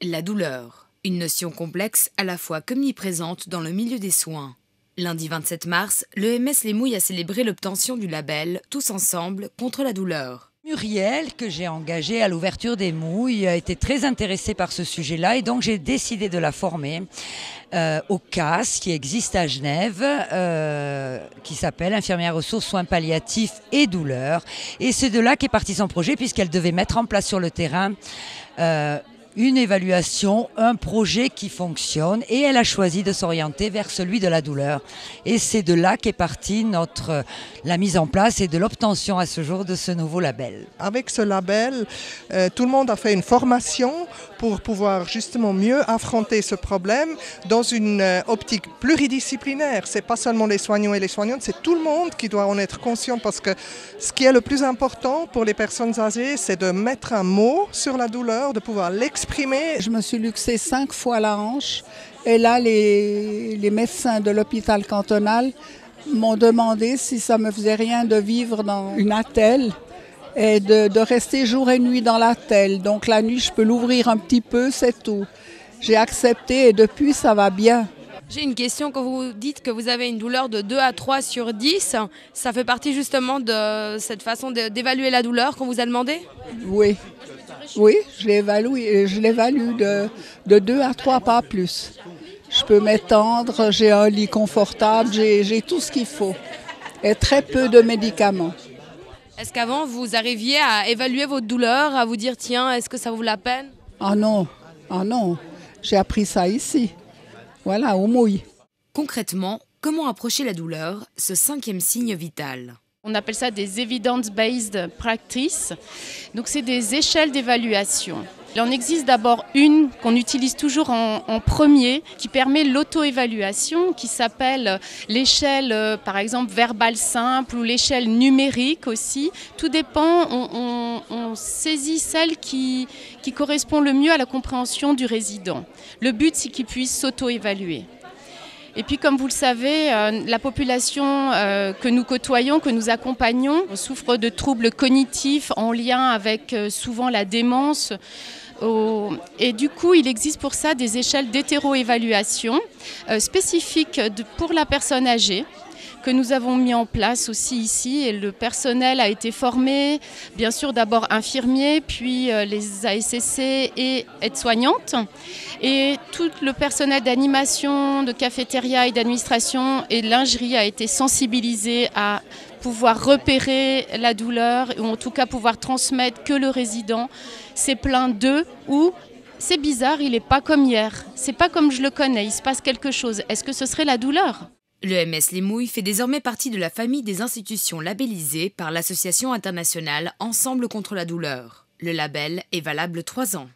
La douleur, une notion complexe à la fois omniprésente dans le milieu des soins. Lundi 27 mars, l'EMS Les Mouilles a célébré l'obtention du label « Tous ensemble contre la douleur ». Muriel, que j'ai engagée à l'ouverture des Mouilles, a été très intéressée par ce sujet-là et donc j'ai décidé de la former au CAS qui existe à Genève, qui s'appelle Infirmière ressources soins palliatifs et douleurs. Et c'est de là qu'est parti son projet puisqu'elle devait mettre en place sur le terrain une évaluation, un projet qui fonctionne et elle a choisi de s'orienter vers celui de la douleur. Et c'est de là qu'est partie la mise en place et de l'obtention à ce jour de ce nouveau label. Avec ce label, tout le monde a fait une formation pour pouvoir justement mieux affronter ce problème dans une optique pluridisciplinaire. Ce n'est pas seulement les soignants et les soignantes, c'est tout le monde qui doit en être conscient parce que ce qui est le plus important pour les personnes âgées, c'est de mettre un mot sur la douleur, de pouvoir l'exprimer. Je me suis luxé 5 fois la hanche et là, les médecins de l'hôpital cantonal m'ont demandé si ça me faisait rien de vivre dans une attelle et de rester jour et nuit dans l'attelle. Donc la nuit, je peux l'ouvrir un petit peu, c'est tout. J'ai accepté et depuis, ça va bien. J'ai une question. Quand vous dites que vous avez une douleur de 2 à 3 sur 10, ça fait partie justement de cette façon d'évaluer la douleur qu'on vous a demandé ? Oui, je l'évalue de 2 à 3, pas plus. Je peux m'étendre, j'ai un lit confortable, j'ai tout ce qu'il faut. Et très peu de médicaments. Est-ce qu'avant, vous arriviez à évaluer votre douleur, à vous dire, tiens, est-ce que ça vaut la peine ? Ah non, j'ai appris ça ici. Voilà, aux Mouilles. Concrètement, comment approcher la douleur, ce 5e signe vital ? On appelle ça des evidence-based practice. Donc c'est des échelles d'évaluation. Il en existe d'abord une qu'on utilise toujours en premier, qui permet l'auto-évaluation, qui s'appelle l'échelle, par exemple, verbale simple ou l'échelle numérique aussi. Tout dépend, on saisit celle qui correspond le mieux à la compréhension du résident. Le but, c'est qu'il puisse s'auto-évaluer. Et puis, comme vous le savez, la population que nous côtoyons, que nous accompagnons, souffre de troubles cognitifs en lien avec souvent la démence. Et du coup, il existe pour ça des échelles d'hétéro-évaluation spécifiques pour la personne âgée, que nous avons mis en place aussi ici. Et le personnel a été formé, bien sûr d'abord infirmiers, puis les ASSC et aides-soignantes. Et tout le personnel d'animation, de cafétéria et d'administration et de lingerie a été sensibilisé à pouvoir repérer la douleur, ou en tout cas pouvoir transmettre que le résident s'est plaint d'eux ou c'est bizarre, il n'est pas comme hier, c'est pas comme je le connais, il se passe quelque chose. Est-ce que ce serait la douleur ? L'EMS Les Mouilles fait désormais partie de la famille des institutions labellisées par l'association internationale Ensemble contre la douleur. Le label est valable 3 ans.